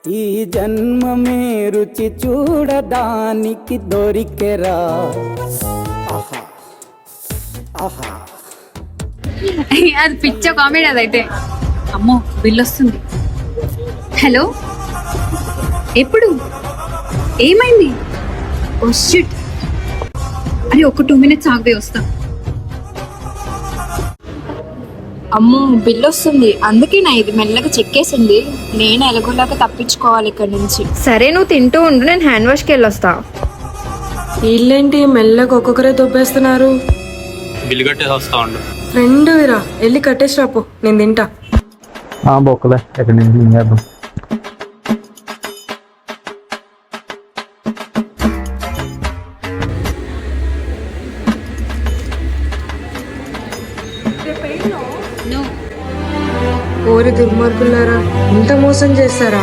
ఈ జన్మమే రుచి చూడడానికి దొరికెరా. ఆహా ఆహా. అది పిచ్చ కామెడీ అదైతే. అమ్మో బిల్ వస్తుంది. హలో, ఎప్పుడు, ఏమైంది? Oh shit. అరే ఒక 2 minutes ఆగి వస్తా. అమ్మో బిల్ వస్తుంది, అందుకే నా ఇది మెల్లగా చెక్కేసింది. నేను ఎలాగోలాగా తప్పించుకోవాలి ఇక్కడ నుంచి. సరే నువ్వు తింటూ ఉండు, నేను హ్యాండ్ వాష్కి వెళ్ళొస్తా. వీళ్ళేంటి మెల్లగా ఒక్కొక్కరే దొబ్బేస్తున్నారు. బిల్లు కట్టేసి వస్తా ఉండు. ఫ్రెండ్ రా, వెళ్ళి కట్టేసి రాపో, నేను తింటా. బొక్కలే ఎక్కడి నుంచి ఏం చేద్దాం. ఓరి దుర్మార్గులారా, ఇంత మోసం చేస్తారా?